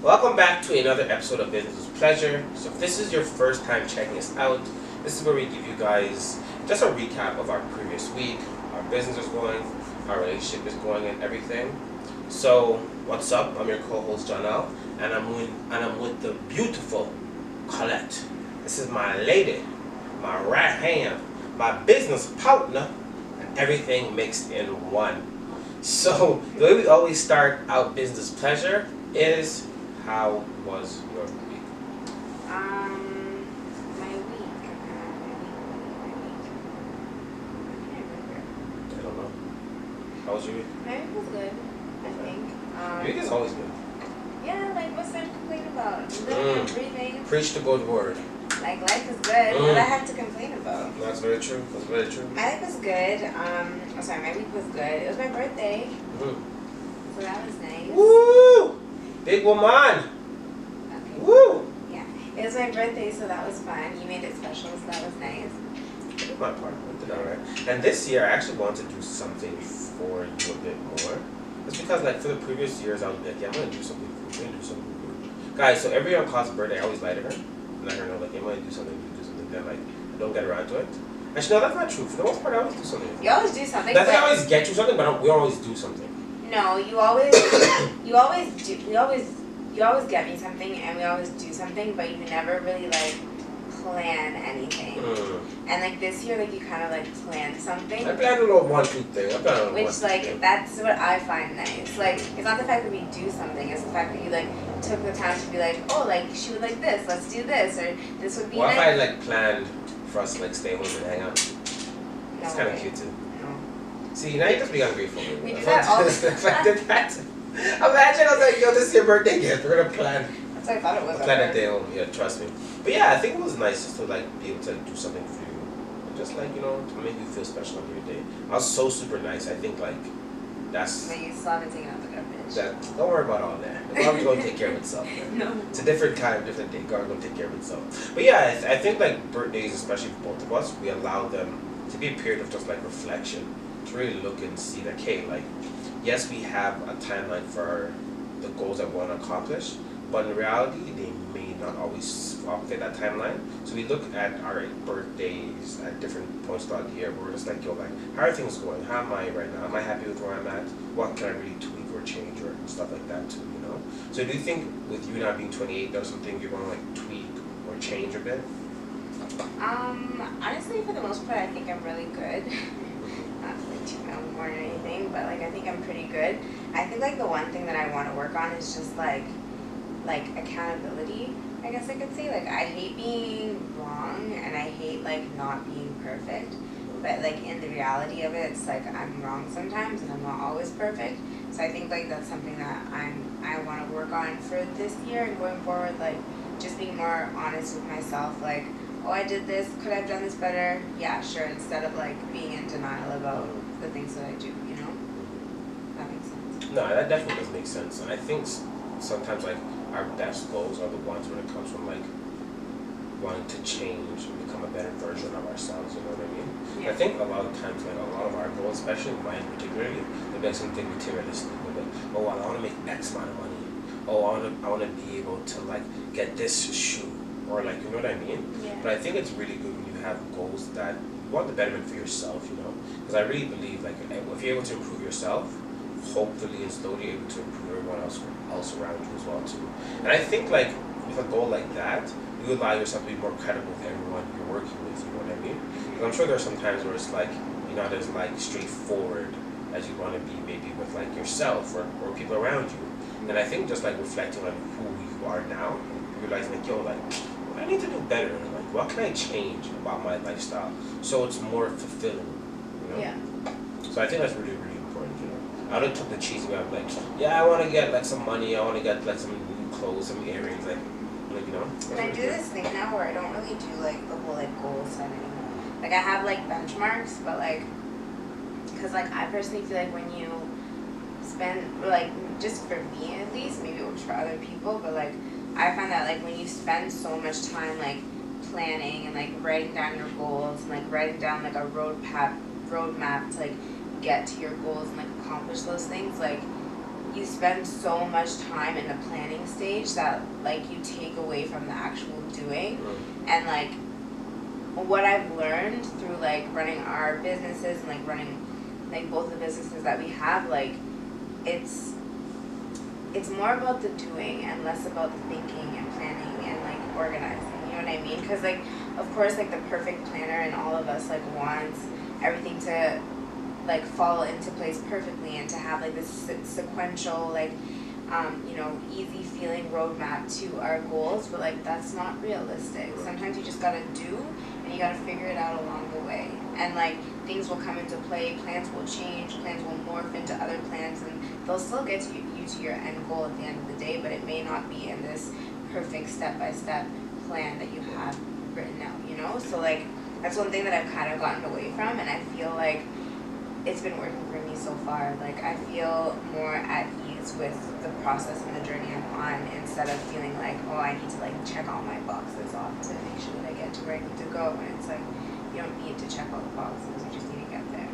Welcome back to another episode of Business with Pleasure. So if this is your first time checking us out, this is where we give you guys just a recap of our previous week, our business is going, our relationship is going and everything. So what's up? I'm your co-host Janelle and I'm with the beautiful Colette. This is my lady, my right hand, my business partner, and everything mixed in one. So the way we always start out Business Pleasure is, how was your week? My week. I don't know. How was your week? My week was good, I think. Your week is always good. Yeah, like what's there to complain about? Living and breathing. Preach the good word. Like life is good. What I have to complain about? That's very true. That's very true. My life was good. I'm sorry, my week was good. It was my birthday, Mm-hmm. so that was nice. Woo! Big woman! Okay. Woo! Yeah, it was my birthday, so that was fun. You made it special, so that was nice. I did my part. I did alright. And this year, I actually wanted to do something for you a bit more. It's because, like, for the previous years, I was like, yeah, I'm gonna do something for you. I'm gonna do something for you. Guys, so every year on Claude's birthday, I always lie to her. And let her know, like, yeah, I'm gonna do something, do something. Then, like, I don't get around to it. Actually, no, that's not true. For the most part, I always do something. You always do something. That's I always get you something, but we always do something. No, you always get me something, and we always do something, but you never really like plan anything. And like this year, like you kind of like planned something. I planned a little 1-2 thing. I planned a little Which 1-2 like thing. that's what I find nice. Like it's not the fact that we do something; it's the fact that you like took the time to be like, oh, like she would like this. Let's do this, or this would be What if nice. I like planned for us to like stay home and hang out? No It's kind of way. cute too. No. See, now you're just being ungrateful. We do that all the If I did that. Imagine I was like, yo, this is your birthday gift. We're gonna plan. That's what I thought it was. Plan a day home. Yeah, trust me. But yeah, I think it was nice just to like be able to do something for you, and just like to make you feel special on your day. I was so super nice. I think like that's But you still haven't taken out the garbage. that. Don't worry about all that. The garbage gonna take care of itself. Man. No. It's a different time, different day. God gonna take care of itself. But yeah, I think like birthdays, especially for both of us, we allow them to be a period of just like reflection, to really look and see like, hey, like, yes, we have a timeline for the goals that we want to accomplish, but in reality, they may not always fit that timeline. So we look at our birthdays at different points throughout the year. Where we're just like, yo, like, how are things going? How am I right now? Am I happy with where I'm at? What can I really tweak or change or stuff like that too? So do you think with you not being 28, there's something you're going to like tweak or change a bit? Honestly, for the most part, I think I'm really good. Not like too more than anything, but like I think I'm pretty good. I think like the one thing that I want to work on is just like accountability. I guess I could say like I hate being wrong and I hate like not being perfect. But like in the reality of it, it's like I'm wrong sometimes and I'm not always perfect. So I think like that's something that I want to work on for this year and going forward. Like just being more honest with myself. Like, oh, I did this. Could I have done this better? Yeah, sure. Instead of like being in denial about the things that I do. That makes sense. No, that definitely does make sense. And I think sometimes like our best goals are the ones when it comes from like wanting to change and become a better version of ourselves. You know what I mean? Yeah. I think a lot of times, like a lot of our goals, especially mine particularly, they're like something materialistic. They're like, oh, well, I want to make X amount of money. Oh, I want to be able to like get this shoe, or like, you know what I mean? Yeah. But I think it's really good when you have goals that you want the betterment for yourself. Because I really believe like if you're able to improve yourself, hopefully and slowly able to improve everyone else around you as well too. And I think like with a goal like that, you allow yourself to be more credible with everyone you're working with. You know what I mean? Because I'm sure there are some times where it's like you're not as like straightforward as you want to be, maybe with like yourself or people around you. And I think just like reflecting on who you are now, and realizing like, yo, like I need to do better. Like, what can I change about my lifestyle so it's more fulfilling? Yeah. So I think that's really, really important. I don't took the cheesy way. I'm like, yeah, I want to get like some money. I want to get like some new clothes, some earrings, like. And I do this thing now where I don't really do like the whole like goal setting. Like I have like benchmarks, but like, cause like I personally feel like when you spend, like just for me at least, maybe it works for other people, but like I find that like when you spend so much time like planning and like writing down your goals and like writing down like a roadmap to like get to your goals and like accomplish those things, like you spend so much time in the planning stage that like you take away from the actual doing. And like what I've learned through like running our businesses and like running like both the businesses that we have, like it's more about the doing and less about the thinking and planning and like organizing, you know what I mean? Because like of course like the perfect planner in all of us like wants everything to like fall into place perfectly and to have like this sequential like you know, easy feeling roadmap to our goals, but like that's not realistic. Sometimes you just gotta do and you gotta figure it out along the way. And like things will come into play, plans will change, plans will morph into other plans, and they'll still get to you to your end goal at the end of the day, but it may not be in this perfect step-by-step plan that you have written out, you know? So like that's one thing that I've kind of gotten away from, and I feel like it's been working for me so far. Like I feel more at ease with the process and the journey I'm on, instead of feeling like, oh, I need to like check all my boxes off to make sure that I get to where I need to go. And it's like you don't need to check all the boxes, you just need to get there.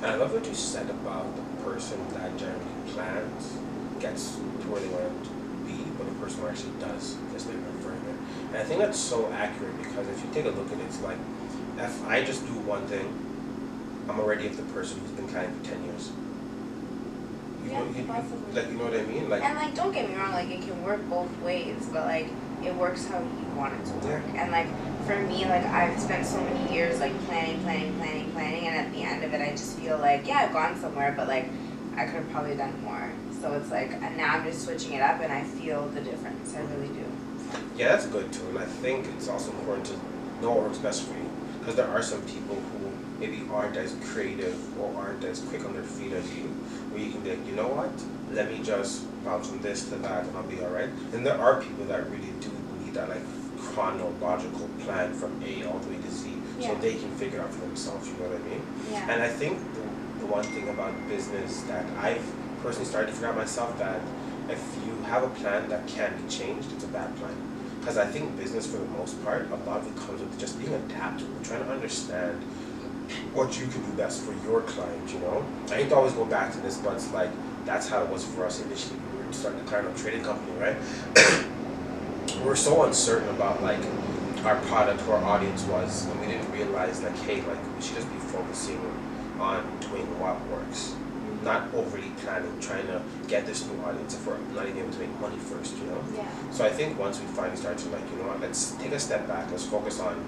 And I love what you said about the person that generally plans gets to where they want to be, but the person who actually does gets there further. And I think that's so accurate, because if you take a look at it, it's like if I just do one thing, I'm already of the person who's been planning for 10 years. Like, you know what I mean? Like, and like, don't get me wrong, like it can work both ways, but like it works how you want it to work. And like for me, like I've spent so many years like planning, and at the end of it, I just feel like, yeah, I've gone somewhere, but like I could have probably done more. So it's like, and now I'm just switching it up, and I feel the difference. I really do. Yeah, that's good too. And I think it's also important to know what works best for you, because there are some people who maybe aren't as creative or aren't as quick on their feet as you, where you can be like, you know what, let me just bounce from this to that and I'll be alright. And there are people that really do need that like chronological plan from A all the way to Z, so they can figure it out for themselves, you know what I mean? Yeah. And I think the one thing about business that I've personally started to figure out myself, that if you have a plan that can be changed, it's a bad plan. Because I think business, for the most part, a lot of it comes with just being adaptable, trying to understand what you can do best for your client, you know? I hate to always go back to this, but it's like, that's how it was for us initially. We were starting to kind of trading company, right? We were so uncertain about like our product, who our audience was, and we didn't realize like, hey, like we should just be focusing on doing what works, not overly planning, trying to get this new audience if we're not even able to make money first, you know? Yeah. So I think once we finally start to like, you know what, let's take a step back, let's focus on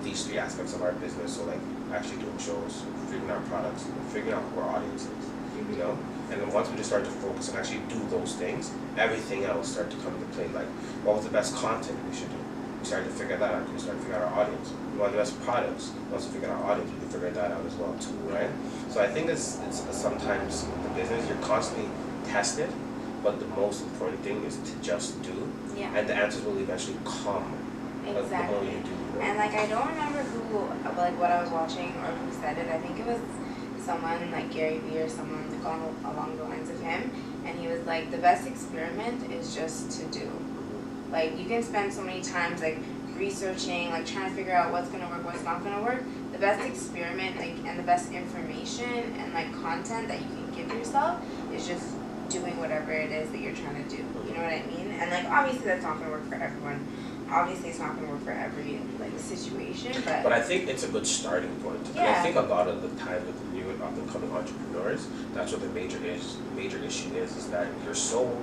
these three aspects of our business. So like actually doing shows, figuring out products, figuring out who our audience is, you know? And then once we just start to focus and actually do those things, everything else started to come into play. Like, what was the best content we should do? We started to figure that out. We started to figure out our audience. What are the best products? Once we figured out our audience, we can figure that out as well too, right? So I think it's sometimes the business, you're constantly tested, but the most important thing is to just do. Yeah. And the answers will eventually come. Exactly. The more you do. Right? And like I don't remember who, like what I was watching or who said it. I think it was someone like Gary Vee or someone along the lines of him, and he was like, the best experiment is just to do. Like you can spend so many times like researching, like trying to figure out what's gonna work, what's not gonna work. The best experiment, like, and the best information and like content that you can give yourself is just doing whatever it is that you're trying to do. You know what I mean? And like obviously that's not gonna work for everyone. Obviously it's not gonna work for every like situation, but I think it's a good starting point. Yeah. And I think a lot of the time with the new and up and coming entrepreneurs, that's what the major issue is that you're so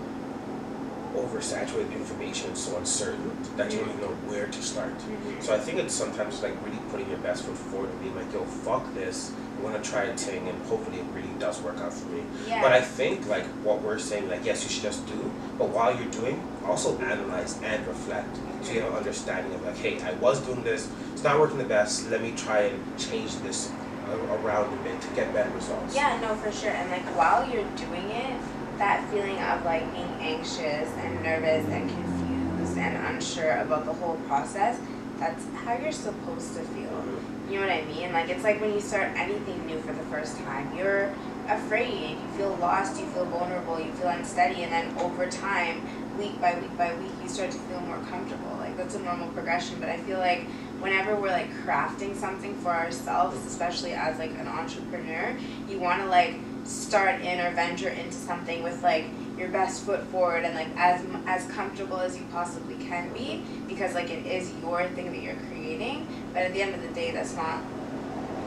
oversaturated with information and so uncertain that you don't even know where to start. So I think it's sometimes like really putting your best foot forward and being like, yo, fuck this, I'm gonna try a thing and hopefully it really does work out for me. Yeah. But I think like what we're saying, like yes, you should just do, but while you're doing, also analyze and reflect. So you have an understanding of like, hey, I was doing this, it's not working the best, let me try and change this around a bit to get better results. Yeah, no, for sure. And like while you're doing it, that feeling of like being anxious and nervous and confused and unsure about the whole process, that's how you're supposed to feel. You know what I mean? Like it's like when you start anything new for the first time, you're afraid, you feel lost, you feel vulnerable, you feel unsteady, and then over time, week by week by week, you start to feel more comfortable. Like that's a normal progression, but I feel like whenever we're like crafting something for ourselves, especially as like an entrepreneur, you want to like start in or venture into something with like your best foot forward and like as comfortable as you possibly can be, because like it is your thing that you're creating. But at the end of the day, that's not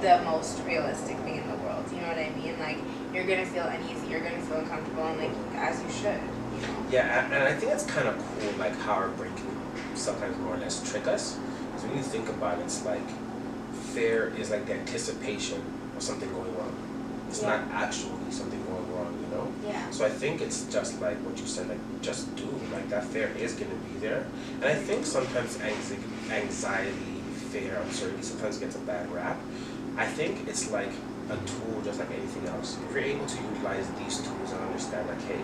the most realistic thing in the world. You know what I mean? Like you're gonna feel uneasy, you're gonna feel uncomfortable, and like as you should. You know? Yeah, and I think it's kind of cool, like how our brain can sometimes more or less trick us. Because when you think about it, it's like fear is like the anticipation of something going wrong. It's not actually something going wrong, you know? Yeah. So I think it's just like what you said, like just do. Like that fear is gonna be there. And I think sometimes anxiety, fear, uncertainty sometimes gets a bad rap. I think it's like a tool just like anything else. If you're able to utilize these tools and understand like, hey,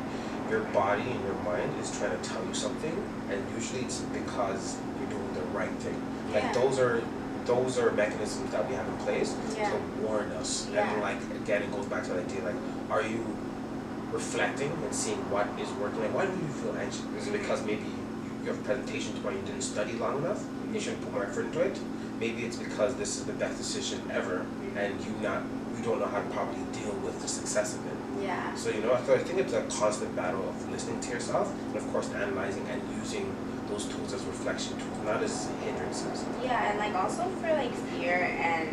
your body and your mind is trying to tell you something, and usually it's because you're doing the right thing. Like those are mechanisms that we have in place to warn us. And like again, it goes back to the idea like, are you reflecting and seeing what is working? Like, why do you feel anxious? Is it because maybe you have a presentation tomorrow, you didn't study long enough? You should put more effort into it. Maybe it's because this is the best decision ever, and you don't know how to properly deal with the success of it. Yeah. So I think it's a constant battle of listening to yourself, and of course analyzing and using those tools as reflection tools, not as hindrances. Yeah, and like also for like fear and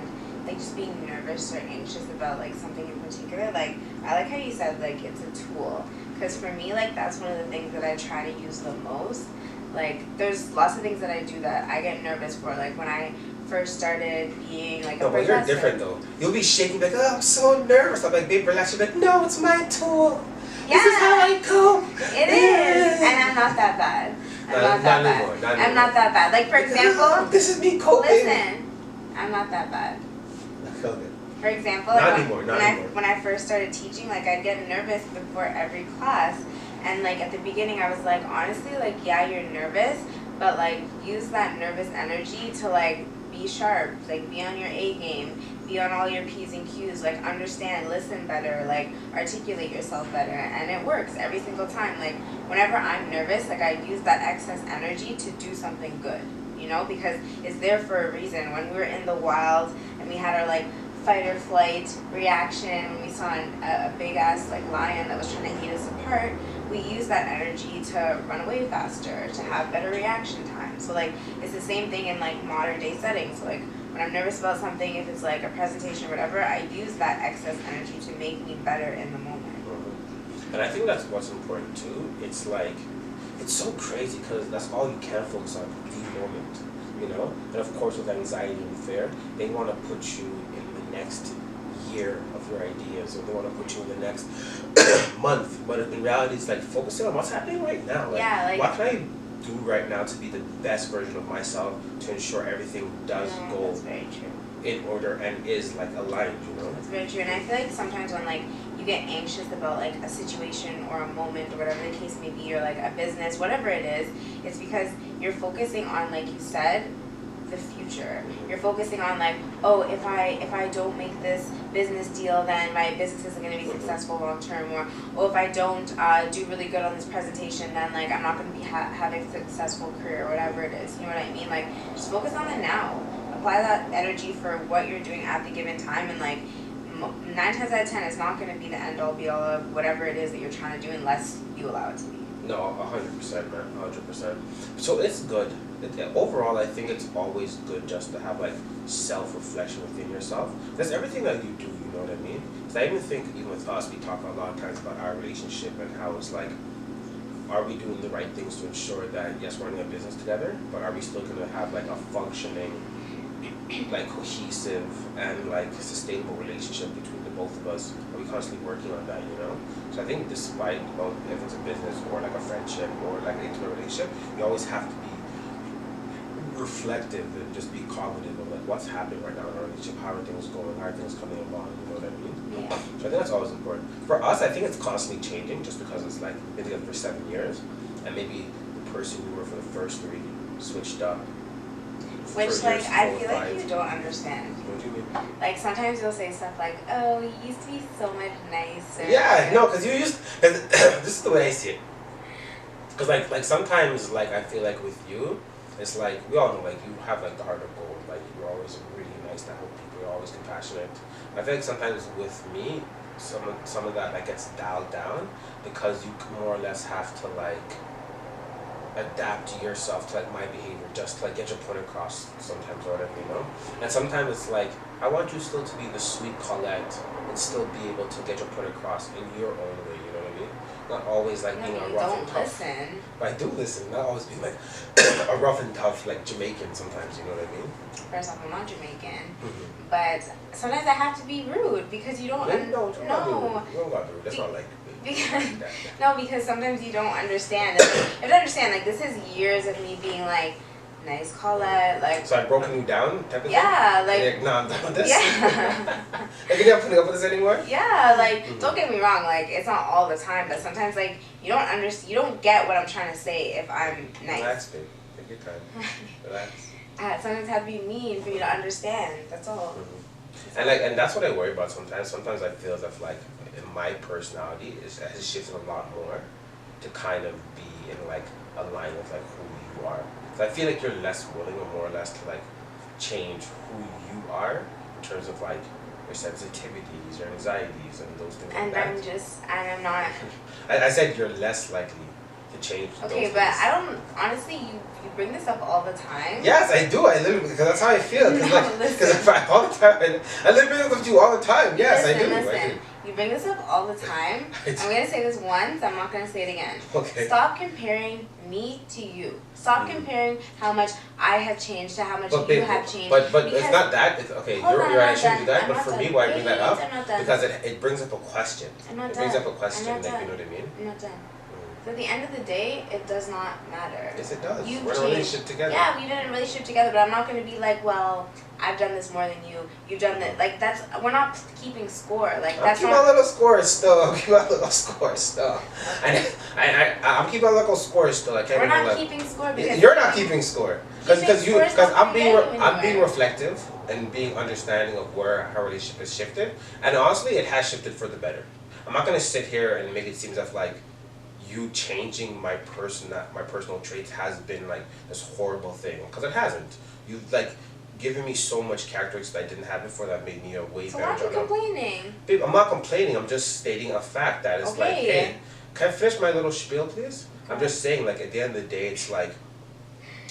like just being nervous or anxious about like something in particular, like I like how you said like it's a tool, because for me like that's one of the things that I try to use the most. Like there's lots of things that I do that I get nervous for, like when I first started being like a professor. But you're different though. You'll be shaking like, oh, I'm so nervous. I'm like, babe, relax. You're like, no, it's my tool. This is how I cope. It is, and I'm not that bad. I'm not that bad. I'm not that bad. Like for example, this is me coping. Listen, I'm not that bad. Okay. For example, when I first started teaching, like I'd get nervous before every class, and like at the beginning I was like, honestly, like yeah, you're nervous, but like use that nervous energy to like be sharp, like be on your A game, be on all your P's and Q's, like understand, listen better, like articulate yourself better, and it works every single time. Like whenever I'm nervous, like I use that excess energy to do something good, you know, because it's there for a reason. When we were in the wild and we had our like fight or flight reaction, when we saw a big ass like lion that was trying to eat us apart, we use that energy to run away faster, to have better reaction time. So like it's the same thing in like modern day settings. So, like when I'm nervous about something, if it's like a presentation or whatever, I use that excess energy to make me better in the moment. And I think that's what's important too. It's like, it's so crazy because that's all you can focus on, the moment, you know? And of course with anxiety and fear, they want to put you in the next year of your ideas, or they want to put you in the next month. But in reality, it's like focusing on what's happening right now. Like, what can I do right now to be the best version of myself to ensure everything does go in order and is like aligned, you know? That's very true. And I feel like sometimes when like you get anxious about like a situation or a moment or whatever the case may be, or like a business, whatever it is, it's because you're focusing on, like you said, the future. You're focusing on like, oh, if I don't make this business deal, then my business isn't going to be successful long term, or oh, if I don't do really good on this presentation, then like I'm not going to be having a successful career, or whatever it is. You know what I mean? Like just focus on the now. Apply that energy for what you're doing at the given time, and like 9 times out of 10 it's not going to be the end all be all of whatever it is that you're trying to do unless you allow it to be. No, 100%, man, 100%. So it's good. Overall, I think it's always good just to have like self-reflection within yourself. That's everything that you do, you know what I mean? Because I even think, even with us, we talk a lot of times about our relationship and how it's like, are we doing the right things to ensure that, yes, we're running a business together, but are we still going to have like a functioning, like cohesive and like sustainable relationship between the both of us? Are we constantly working on that, you know? So I think despite, well, if it's a business or like a friendship or like an intimate relationship, you always have to be reflective and just be cognitive of like what's happening right now in our relationship, how are things going, how are things coming along, you know what I mean? Yeah. So I think that's always important. For us, I think it's constantly changing just because it's like been together for 7 years, and maybe the person you were for the first 3 switched up. Which like I feel like you don't understand. What do you mean? Like sometimes you'll say stuff like, "Oh, you used to be so much nicer." Yeah, no, because this is the way I see it. Because like sometimes like I feel like with you, it's like we all know like you have like the heart of gold. Like you're always really nice to help people. You're always compassionate. I feel like sometimes with me, some of that like gets dialed down because you more or less have to like adapt yourself to like my behavior just to like get your point across sometimes or whatever, you know? And sometimes it's like I want you still to be the sweet Colette and still be able to get your point across in your own way, you know what I mean? Not always like being a rough and tough. Listen. But I do listen, not always being like a rough and tough like Jamaican sometimes, you know what I mean? First off, I'm not Jamaican, Mm-hmm. but sometimes I have to be rude because you don't. No, you don't No. got rude. That's not like Because that. no, because sometimes you don't understand. Like, you have to understand, like this is years of me being like, nice Colette, like. So I've broken you down, type of Yeah, thing? like. No, I'm done with this. Yeah. Like, you're not putting up with this anymore? Yeah, like Mhm. don't get me wrong, like it's not all the time, but sometimes like you don't understand, you don't get what I'm trying to say if I'm nice. Relax, babe. Take your time. Relax. Sometimes I have to be mean for you to understand. That's all. And like, and that's what I worry about sometimes. Sometimes I feel as if like in my personality has shifted a lot more to kind of be in like a line with like who you are. So I feel like you're less willing or more or less to like change who you are in terms of like your sensitivities, your anxieties, and those things And like that. I'm not. I said you're less likely to change. Okay, those but things. I don't. Honestly, you bring this up all the time. Yes, I do. I literally, because that's how I feel. Because No, like, listen. all the time, I literally bring it up to you all the time. Yes, listen, I do. Listen. I do. You bring this up all the time. I I'm do. gonna say this once. I'm not gonna say it again. Okay. Stop comparing me to you. Stop comparing how much I have changed to how much But you babe, have changed. but it's because- not that. It's, okay, Hold you're on, right. I'm I not shouldn't do done. that. I'm But not for done. me, why I bring that up? I'm not done. Because it brings up a question. I'm not It done. brings up a question. I'm not Like, you done. know what I mean? I'm not done. So at the end of the day, it does not matter. Yes, it does. You've We're in a changed. relationship together. Yeah, we've been in a relationship together, but I'm not going to be like, well, I've done this more than you. You've done that. Like that's we're not keeping score. Like I'm that's keeping not. a little score still. I'm keeping a little score still. And I'm keeping a little score still. I can't We're even not like. keeping score because You're not keeping score. Because score is not I'm gonna get you I'm being anywhere. reflective and being understanding of where our relationship has shifted, and honestly, it has shifted for the better. I'm not gonna sit here and make it seem as if like you changing my personal traits has been like this horrible thing, because it hasn't. You've like given me so much characteristics that I didn't have before that made me a way So better why are you job. complaining? Babe, I'm not complaining. I'm just stating a fact that it's like, Okay. hey, can I finish my little spiel, please? I'm just saying, like, at the end of the day, it's like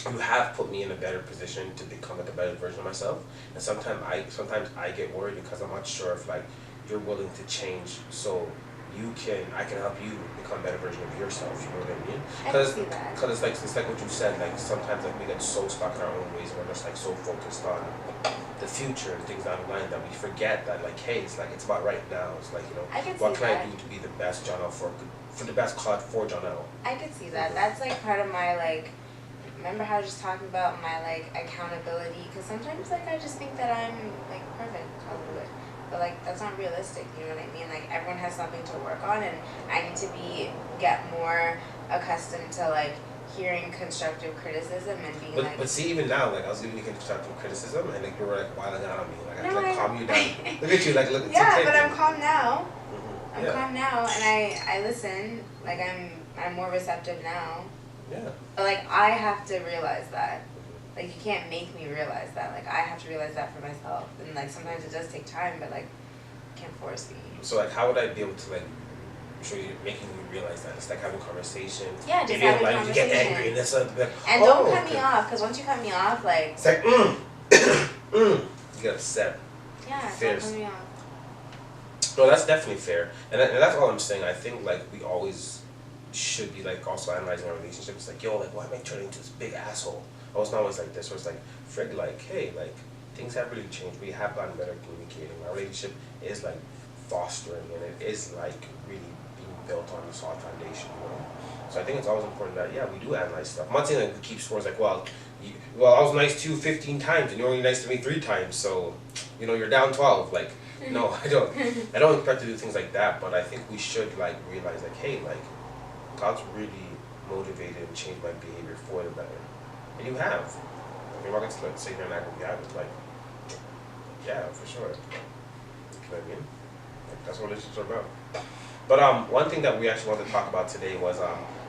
you have put me in a better position to become like a better version of myself. And sometimes I get worried because I'm not sure if like you're willing to change so I can help you become a better version of yourself. You know what I mean? I can see that. Because it's like what you said. Like sometimes like we get so stuck in our own ways, and we're just like so focused on the future and things down the line that we forget that like, hey, it's like it's about right now. It's like, you know, I can what see can that. I do to be the best John L for the best Claude for John L. I could see that. That's like part of my like. Remember how I was just talking about my like accountability? Because sometimes like I just think that I'm like perfect, Hollywood. But like that's not realistic, you know what I mean? Like everyone has something to work on, and I need to get more accustomed to like hearing constructive criticism and being like. But see, even now, like I was giving you constructive criticism, and like you were like wilding out on me. Like I had to No, like I- calm you down. Look at you, like look. Yeah, it's but okay, I'm calm now. Mhm. I'm Yeah. calm now, and I listen. Like I'm more receptive now. Yeah. But like I have to realize that. Like you can't make me realize that. Like I have to realize that for myself. And like sometimes it does take time, but like you can't force me. So like, how would I be able to like show you, making you realize that it's like having conversations? Yeah, just Maybe having like you get conversation. angry and that's like. And oh, don't cut me okay. off, because once you cut me off, like It's like you get upset. yeah, Fierce. don't cut me off. No, that's definitely fair, and that's all I'm saying. I think like we always should be like also analyzing our relationships. Like, yo, like why am I turning into this big asshole? I was not always like this. Where it's like, Fred, like, hey, like things have really changed. We have gotten better at communicating. Our relationship is like fostering, and it is like really being built on a solid foundation. You know. So I think it's always important that we do analyze stuff. I'm not saying like we keep scores like, well, I was nice to you 15 times and you're only nice to me 3 times, so you're down 12. Like, no, I don't expect to do things like that. But I think we should like realize like, hey, like God's really motivated and changed my behavior for the better, and you have. I mean, we're not gonna sit here and act like you haven't. Like, yeah, for sure. You know what I mean? Like, that's what relationships are about. But one thing that we actually wanted to talk about today was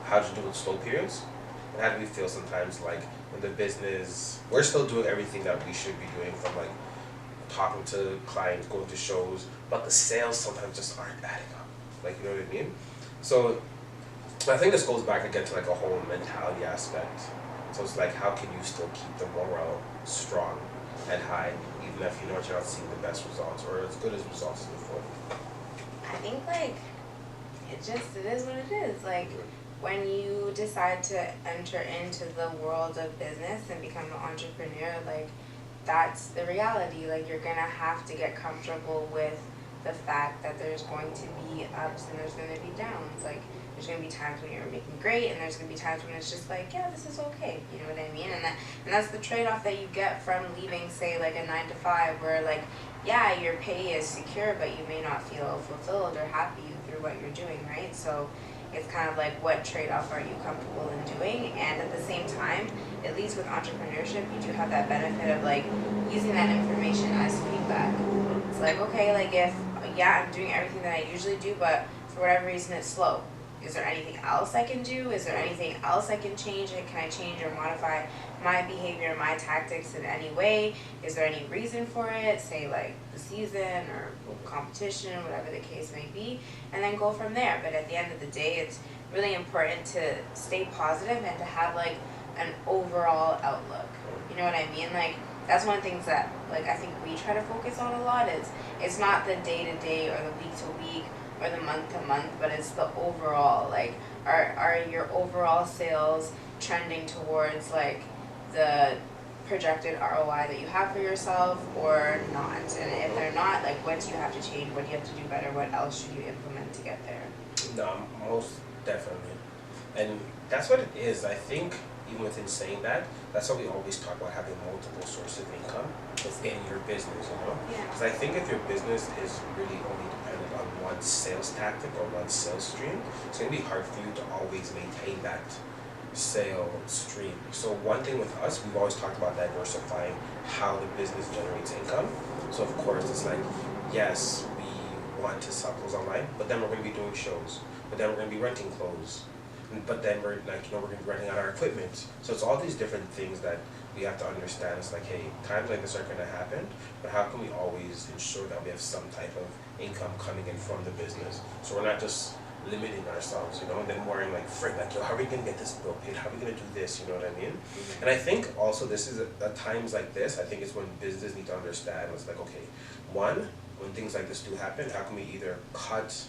how to do with slow periods, and how do we feel sometimes like in the business we're still doing everything that we should be doing from like talking to clients, going to shows, but the sales sometimes just aren't adding up. Like, you know what I mean? So I think this goes back again to like a whole mentality aspect. So it's like, how can you still keep the morale strong and high, even if you know you're not seeing the best results or as good as results as before? I think like it is what it is. Like when you decide to enter into the world of business and become an entrepreneur, like that's the reality. Like you're gonna have to get comfortable with the fact that there's going to be ups and there's going to be downs. Like there's going to be times when you're making great and there's going to be times when it's just like, yeah, this is okay. You know what I mean? And that's the trade-off that you get from leaving, say, like a 9 to 5 where like, yeah, your pay is secure, but you may not feel fulfilled or happy through what you're doing, right? So it's kind of like, what trade-off are you comfortable in doing? And at the same time, at least with entrepreneurship, you do have that benefit of like using that information as feedback. It's like, okay, like if, yeah, I'm doing everything that I usually do, but for whatever reason it's slow. Is there anything else I can do? Is there anything else I can change? Can I change or modify my behavior, my tactics in any way? Is there any reason for it? Say like the season or competition, whatever the case may be, and then go from there. But at the end of the day, it's really important to stay positive and to have like an overall outlook. You know what I mean? Like that's one of the things that like I think we try to focus on a lot is it's not the day to day or the week to week or the month to month, but it's the overall. Like are your overall sales trending towards like the projected ROI that you have for yourself or not? And if they're not, like what do you have to change? What do you have to do better? What else should you implement to get there? No, most definitely. And that's what it is. I think even within saying that, that's why we always talk about having multiple sources of income within your business, you know? Yeah. Because I think if your business is really only dependent on one sales tactic or one sales stream, it's going to be hard for you to always maintain that sale stream. So one thing with us, we've always talked about diversifying how the business generates income. So of course, it's like, yes, we want to sell clothes online, but then we're going to be doing shows, but then we're going to be renting clothes. But then we're like, you know, we're going to be renting out our equipment. So it's all these different things that we have to understand. It's like, hey, times like this are going to happen, but how can we always ensure that we have some type of income coming in from the business? So we're not just limiting ourselves, you know, and then worrying like, frick, like, yo, how are we going to get this bill paid? How are we going to do this? You know what I mean? Mm-hmm. And I think also this is at times like this, I think it's when businesses need to understand. It's like, okay, one, when things like this do happen, how can we either cut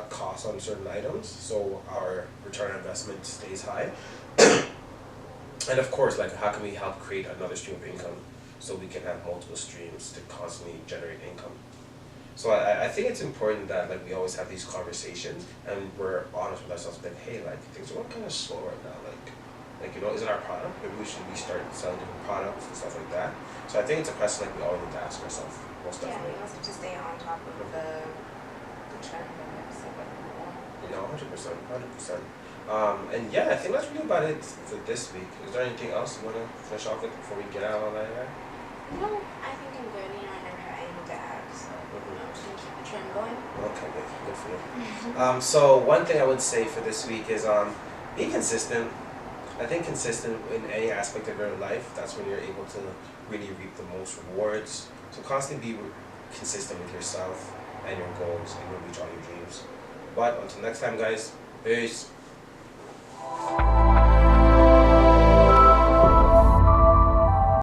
costs on certain items so our return on investment stays high, and of course, like how can we help create another stream of income so we can have multiple streams to constantly generate income. So I think it's important that like we always have these conversations and we're honest with ourselves, like, hey, like things are kind of slow right now, like you know, is it our product? Maybe we should start selling different products and stuff like that. So I think it's a question like we always need to ask ourselves, most definitely. Yeah, you also have to stay on top of the trend and stuff like that. You know, 100%. And yeah, I think that's really about it for this week. Is there anything else you want to finish off with before we get out on that? No, I think I'm good. You know, I never had anything to add, so I'm just gonna keep the trend going. Okay, good for you. So one thing I would say for this week is be consistent. I think consistent in any aspect of your life, that's when you're able to really reap the most rewards. So constantly be consistent with yourself and your goals, and you'll reach all your dreams. But until next time, guys, peace.